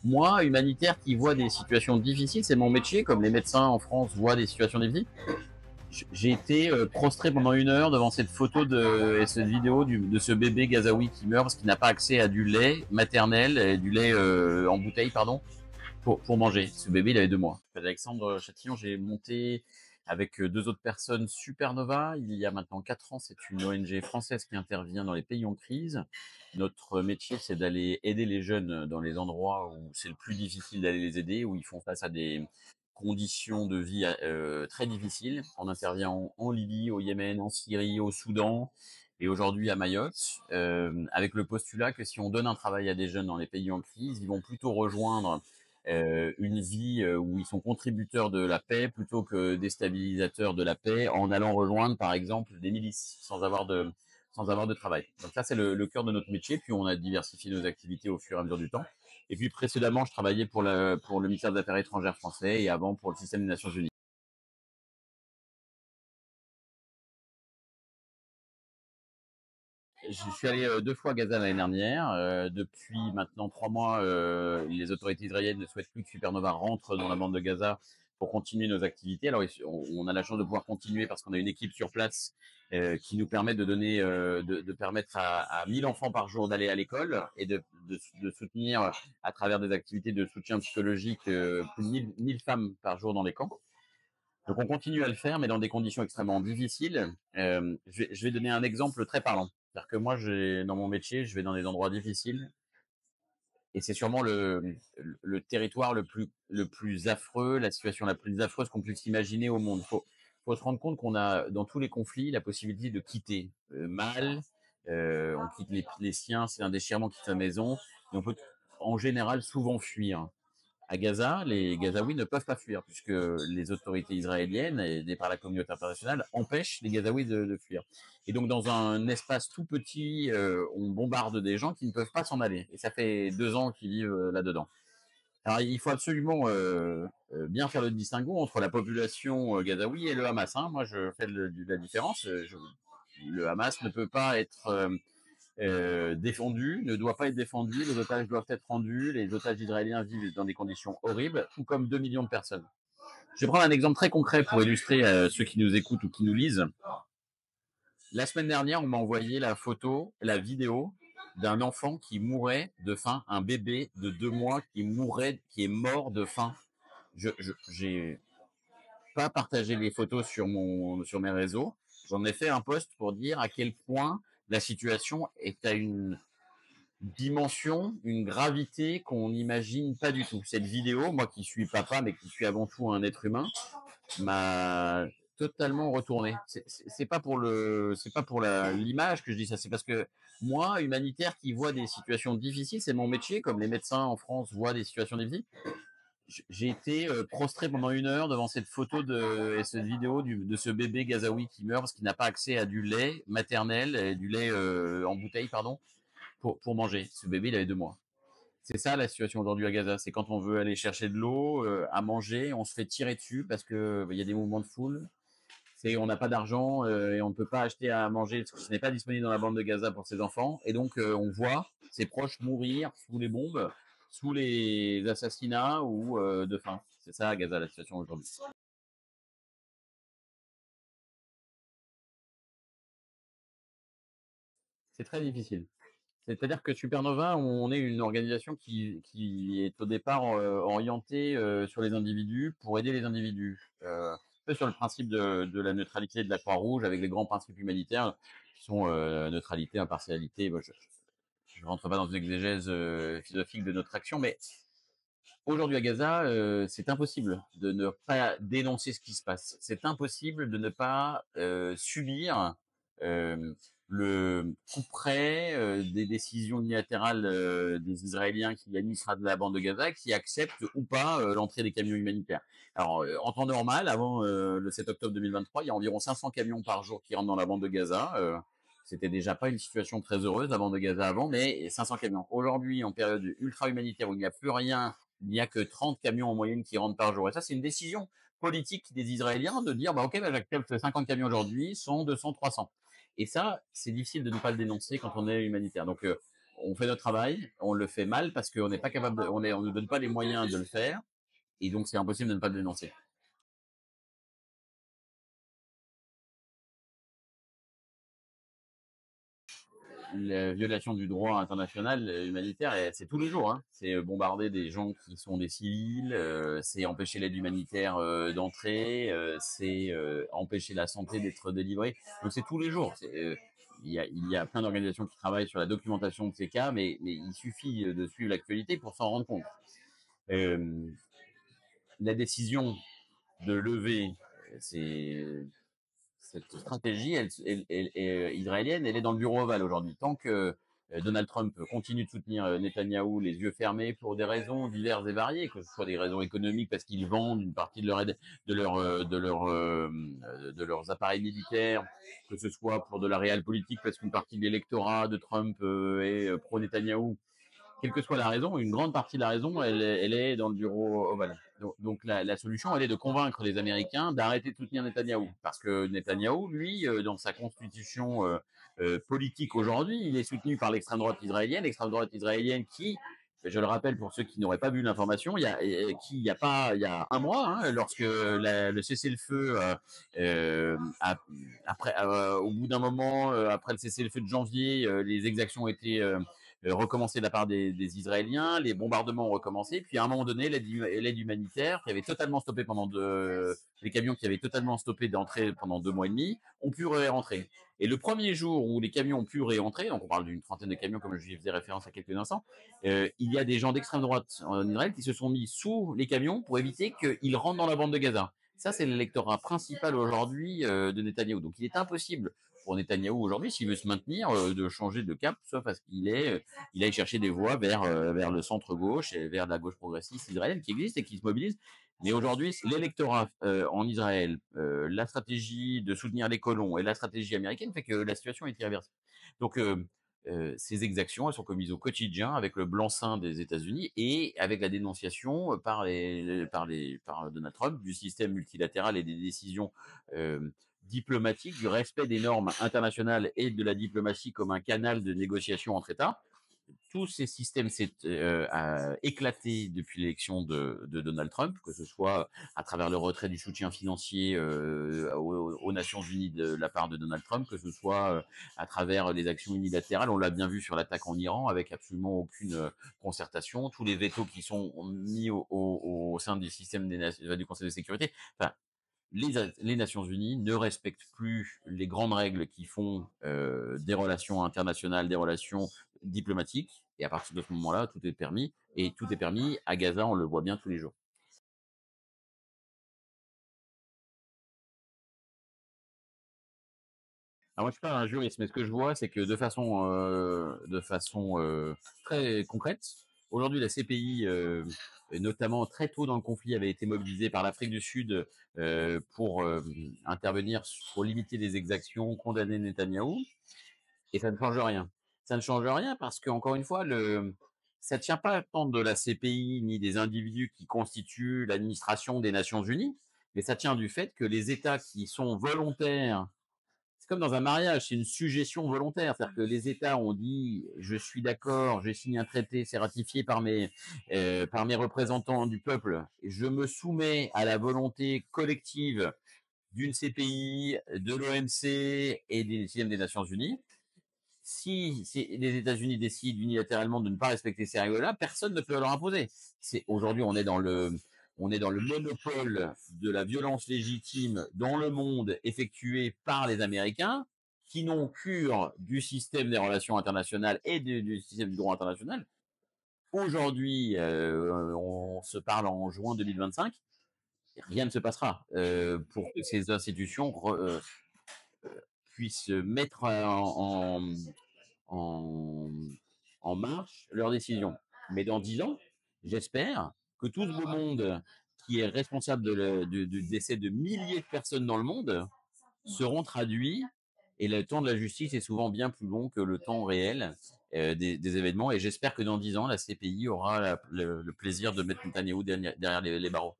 Moi, humanitaire qui voit des situations difficiles, c'est mon métier, comme les médecins en France voient des situations difficiles. J'ai été prostré pendant 1 heure devant cette photo et cette vidéo de ce bébé gazaoui qui meurt parce qu'il n'a pas accès à du lait maternel, et du lait en bouteille, pardon, pour manger. Ce bébé, il avait 2 mois. Alexandre Chatillon, j'ai monté avec 2 autres personnes Supernova il y a maintenant 4 ans. C'est une ONG française qui intervient dans les pays en crise. Notre métier, c'est d'aller aider les jeunes dans les endroits où c'est le plus difficile d'aller les aider, où ils font face à des conditions de vie très difficiles. On intervient en Libye, au Yémen, en Syrie, au Soudan et aujourd'hui à Mayotte, avec le postulat que si on donne un travail à des jeunes dans les pays en crise, ils vont plutôt rejoindre une vie où ils sont contributeurs de la paix plutôt que déstabilisateurs de la paix en allant rejoindre par exemple des milices sans avoir de travail. Donc ça c'est le cœur de notre métier. Puis on a diversifié nos activités au fur et à mesure du temps. Et puis précédemment je travaillais pour le ministère des Affaires étrangères français et avant pour le système des Nations Unies. Je suis allé 2 fois à Gaza l'année dernière. Depuis maintenant 3 mois, les autorités israéliennes ne souhaitent plus que Supernova rentre dans la bande de Gaza pour continuer nos activités. Alors on a la chance de pouvoir continuer parce qu'on a une équipe sur place qui nous permet de permettre à 1000 enfants par jour d'aller à l'école et de soutenir à travers des activités de soutien psychologique plus de 1000 femmes par jour dans les camps. Donc on continue à le faire, mais dans des conditions extrêmement difficiles. Je vais donner un exemple très parlant. C'est-à-dire que moi, dans mon métier, je vais dans des endroits difficiles, et c'est sûrement le territoire le plus affreux, la situation la plus affreuse qu'on puisse imaginer au monde. Faut se rendre compte qu'on a, dans tous les conflits, la possibilité de quitter mal. On quitte les siens, c'est un déchirement, quitte sa maison, et on peut en général souvent fuir. À Gaza, les Gazaouis ne peuvent pas fuir puisque les autorités israéliennes, aidées par la communauté internationale, empêchent les Gazaouis de fuir. Et donc, dans un espace tout petit, on bombarde des gens qui ne peuvent pas s'en aller. Et ça fait 2 ans qu'ils vivent là-dedans. Alors, il faut absolument bien faire le distinguo entre la population gazaoui et le Hamas. Hein. Moi, je fais la différence. Le Hamas ne peut pas être défendu, ne doit pas être défendu, les otages doivent être rendus, les otages israéliens vivent dans des conditions horribles, tout comme 2 millions de personnes. Je vais prendre un exemple très concret pour illustrer ceux qui nous écoutent ou qui nous lisent. La semaine dernière, on m'a envoyé la vidéo d'un enfant qui mourait de faim, un bébé de 2 mois qui est mort de faim. J'ai pas partagé les photos sur mes réseaux. J'en ai fait un post pour dire à quel point la situation est à une dimension, une gravité qu'on n'imagine pas du tout. Cette vidéo, moi qui suis papa, mais qui suis avant tout un être humain, m'a totalement retourné. C'est pas pour l'image que je dis ça, c'est parce que moi, humanitaire qui voit des situations difficiles, c'est mon métier, comme les médecins en France voient des situations difficiles. J'ai été prostré pendant 1 heure devant cette photo et cette vidéo de ce bébé gazaoui qui meurt parce qu'il n'a pas accès à du lait maternel, et du lait en bouteille, pardon, pour manger. Ce bébé, il avait 2 mois. C'est ça la situation aujourd'hui à Gaza. C'est quand on veut aller chercher de l'eau, à manger, on se fait tirer dessus parce que il y a des mouvements de foule. On n'a pas d'argent et on ne peut pas acheter à manger parce que ce n'est pas disponible dans la bande de Gaza pour ses enfants. Et donc on voit ses proches mourir sous les bombes, sous les assassinats ou de faim. C'est ça à Gaza la situation aujourd'hui. C'est très difficile. C'est-à-dire que Supernova, on est une organisation qui est au départ orientée sur les individus pour aider les individus. Un peu sur le principe de la neutralité de la Croix-Rouge avec les grands principes humanitaires qui sont neutralité, impartialité. Bon, je ne rentre pas dans une exégèse philosophique de notre action, mais aujourd'hui à Gaza, c'est impossible de ne pas dénoncer ce qui se passe. C'est impossible de ne pas subir euh, le coup près des décisions unilatérales des Israéliens qui administrent de la bande de Gaza, qui acceptent ou pas l'entrée des camions humanitaires. Alors, en temps normal, avant le 7 octobre 2023, il y a environ 500 camions par jour qui rentrent dans la bande de Gaza. C'était déjà pas une situation très heureuse, la bande de Gaza avant, mais 500 camions. Aujourd'hui, en période ultra humanitaire où il n'y a plus rien, il n'y a que 30 camions en moyenne qui rentrent par jour. Et ça, c'est une décision politique des Israéliens de dire, bah, ok, bah, j'accepte 50 camions aujourd'hui, 100, 200, 300. Et ça, c'est difficile de ne pas le dénoncer quand on est humanitaire. Donc, on fait notre travail, on le fait mal parce qu'on n'est pas capable, on ne donne pas les moyens de le faire, et donc c'est impossible de ne pas le dénoncer. La violation du droit international humanitaire, c'est tous les jours. Hein. C'est bombarder des gens qui sont des civils, c'est empêcher l'aide humanitaire d'entrer, c'est empêcher la santé d'être délivrée. Donc c'est tous les jours. Il y a plein d'organisations qui travaillent sur la documentation de ces cas, mais il suffit de suivre l'actualité pour s'en rendre compte. Euh, la décision de lever cette stratégie, israélienne, elle est dans le bureau ovale aujourd'hui. Tant que Donald Trump continue de soutenir Netanyahou les yeux fermés pour des raisons diverses et variées, que ce soit des raisons économiques parce qu'ils vendent une partie de leur aide, de leurs appareils militaires, que ce soit pour de la réelle politique parce qu'une partie de l'électorat de Trump est pro Netanyahou, quelle que soit la raison, une grande partie de la raison, elle est dans le bureau ovale. Donc la solution, elle est de convaincre les Américains d'arrêter de soutenir Netanyahou. Parce que Netanyahou, lui, dans sa constitution politique aujourd'hui, il est soutenu par l'extrême droite israélienne qui, je le rappelle pour ceux qui n'auraient pas vu l'information, il y a pas, il y a un mois, hein, lorsque le cessez-le-feu, après, au bout d'un moment, après le cessez-le-feu de janvier, les exactions ont été recommencé de la part des Israéliens, les bombardements ont recommencé, puis à un moment donné, l'aide humanitaire qui avait totalement stoppé les camions qui avaient totalement stoppé d'entrer pendant 2 mois et demi, ont pu rentrer. Et le premier jour où les camions ont pu réentrer, donc on parle d'une trentaine de camions comme je faisais référence à quelques instants, il y a des gens d'extrême droite en Israël qui se sont mis sous les camions pour éviter qu'ils rentrent dans la bande de Gaza. Ça, c'est l'électorat principal aujourd'hui de Netanyahou. Donc il est impossible pour Netanyahou aujourd'hui, s'il veut se maintenir, de changer de cap, sauf à ce il aille chercher des voix vers le centre gauche et vers la gauche progressiste israélienne qui existe et qui se mobilise. Mais aujourd'hui, l'électorat en Israël, la stratégie de soutenir les colons et la stratégie américaine fait que la situation est irréversible. Donc ces exactions, elles sont commises au quotidien avec le blanc-seing des États-Unis et avec la dénonciation par Donald Trump du système multilatéral et des décisions diplomatique, du respect des normes internationales et de la diplomatie comme un canal de négociation entre États. Tous ces systèmes s'est éclaté depuis l'élection de Donald Trump, que ce soit à travers le retrait du soutien financier aux Nations Unies de la part de Donald Trump, que ce soit à travers les actions unilatérales. On l'a bien vu sur l'attaque en Iran, avec absolument aucune concertation, tous les vétos qui sont mis au sein du système du Conseil de sécurité. Enfin, les Nations Unies ne respectent plus les grandes règles qui font des relations internationales, des relations diplomatiques. Et à partir de ce moment-là, tout est permis. Et tout est permis à Gaza, on le voit bien tous les jours. Alors moi, je suis pas un juriste, mais ce que je vois, c'est que de façon très concrète, aujourd'hui, la CPI, et notamment très tôt dans le conflit, avait été mobilisée par l'Afrique du Sud pour intervenir, pour limiter les exactions, condamner Netanyahou. Et ça ne change rien. Ça ne change rien parce que, encore une fois, ça ne tient pas tant de la CPI ni des individus qui constituent l'administration des Nations Unies, mais ça tient du fait que les États qui sont volontaires, c'est comme dans un mariage, c'est une suggestion volontaire, c'est-à-dire que les États ont dit je suis d'accord, j'ai signé un traité, c'est ratifié par mes représentants du peuple, et je me soumets à la volonté collective d'une CPI, de l'OMC et des systèmes des Nations Unies. Si les États-Unis décident unilatéralement de ne pas respecter ces règles-là, personne ne peut leur imposer. Aujourd'hui, on est dans le monopole de la violence légitime dans le monde effectuée par les Américains, qui n'ont cure du système des relations internationales et du système du droit international. Aujourd'hui, on se parle en juin 2025, rien ne se passera pour que ces institutions puissent mettre en, en marche leurs décisions. Mais dans 10 ans, j'espère que tout ce beau monde qui est responsable du décès de milliers de personnes dans le monde seront traduits, et le temps de la justice est souvent bien plus long que le temps réel des événements, et j'espère que dans 10 ans, la CPI aura le plaisir de mettre Netanyahou derrière les barreaux.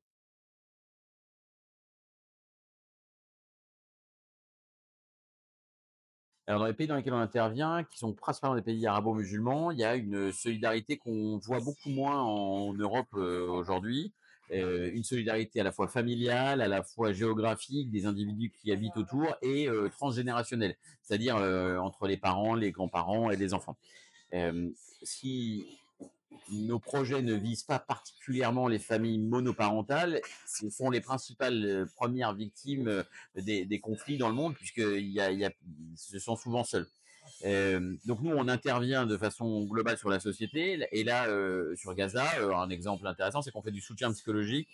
Alors, dans les pays dans lesquels on intervient, qui sont principalement des pays arabo-musulmans, il y a une solidarité qu'on voit beaucoup moins en Europe aujourd'hui. Une solidarité à la fois familiale, à la fois géographique, des individus qui habitent autour et transgénérationnelle, c'est-à-dire entre les parents, les grands-parents et les enfants. Euh, si nos projets ne visent pas particulièrement les familles monoparentales, ce sont les principales premières victimes des conflits dans le monde, ce sont souvent seuls. Donc nous, on intervient de façon globale sur la société. Et là, sur Gaza, un exemple intéressant, c'est qu'on fait du soutien psychologique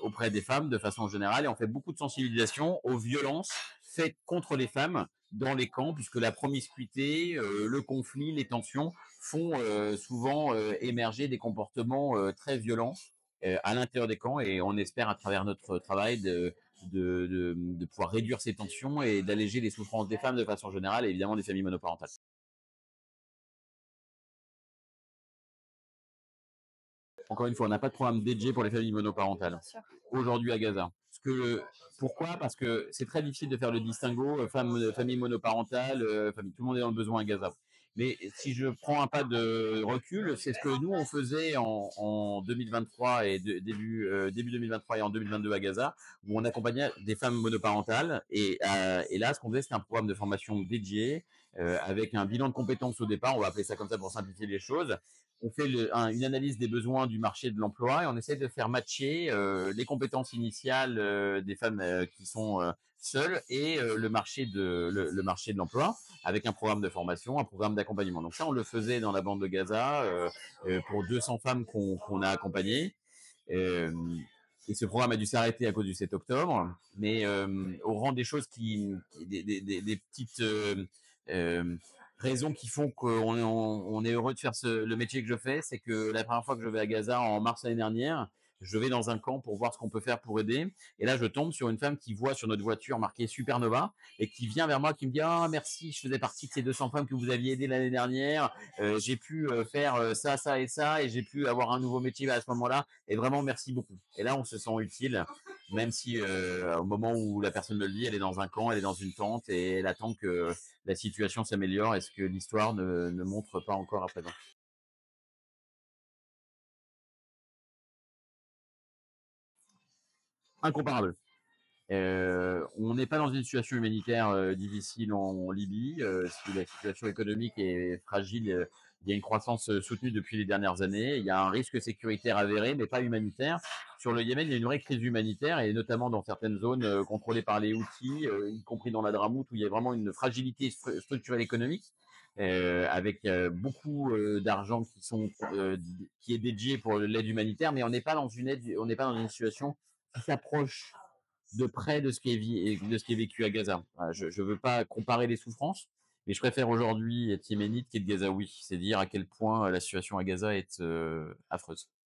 auprès des femmes de façon générale, et on fait beaucoup de sensibilisation aux violences faites contre les femmes dans les camps, puisque la promiscuité, le conflit, les tensions font souvent émerger des comportements très violents à l'intérieur des camps, et on espère à travers notre travail de pouvoir réduire ces tensions et d'alléger les souffrances des femmes de façon générale et évidemment des familles monoparentales. Encore une fois, on n'a pas de programme dédié pour les familles monoparentales Bien sûr. aujourd'hui à Gaza. Pourquoi? Parce que c'est très difficile de faire le distinguo famille monoparentale, famille, tout le monde est dans le besoin à Gaza. Mais si je prends un pas de recul, c'est ce que nous on faisait en 2023 et début 2023 et en 2022 à Gaza, où on accompagnait des femmes monoparentales. Et là, ce qu'on faisait, c'était un programme de formation dédié avec un bilan de compétences au départ. On va appeler ça comme ça pour simplifier les choses. On fait une analyse des besoins du marché de l'emploi et on essaie de faire matcher les compétences initiales des femmes qui sont seules et le marché de l'emploi avec un programme de formation, un programme d'accompagnement. Donc ça, on le faisait dans la bande de Gaza pour 200 femmes qu'on a accompagnées. Euh, et ce programme a dû s'arrêter à cause du 7 octobre, mais au rang des choses des petites euh, raisons qui font qu'on est heureux de faire le métier que je fais, c'est que la première fois que je vais à Gaza en mars l'année dernière, je vais dans un camp pour voir ce qu'on peut faire pour aider. Et là, je tombe sur une femme qui voit sur notre voiture marqué Supernova et qui vient vers moi, qui me dit ah merci, je faisais partie de ces 200 femmes que vous aviez aidées l'année dernière. J'ai pu faire ça, ça et ça, et j'ai pu avoir un nouveau métier à ce moment-là. Et vraiment, merci beaucoup. Et là, on se sent utile, même si au moment où la personne me le dit, elle est dans un camp, elle est dans une tente et elle attend que la situation s'améliore et ce que l'histoire ne montre pas encore à présent. Incomparable. On n'est pas dans une situation humanitaire difficile en Libye. Si la situation économique est fragile, il y a une croissance soutenue depuis les dernières années. Il y a un risque sécuritaire avéré, mais pas humanitaire. Sur le Yémen, il y a une vraie crise humanitaire, et notamment dans certaines zones contrôlées par les Houthis, y compris dans la Dramout, où il y a vraiment une fragilité structurelle économique, avec beaucoup d'argent qui est dédié pour l'aide humanitaire, mais on n'est pas dans une situation qui s'approche de près de ce qui est vécu à Gaza. Voilà, je ne veux pas comparer les souffrances, mais je préfère aujourd'hui être yéménite qu'être gazaoui. C'est dire à quel point la situation à Gaza est affreuse.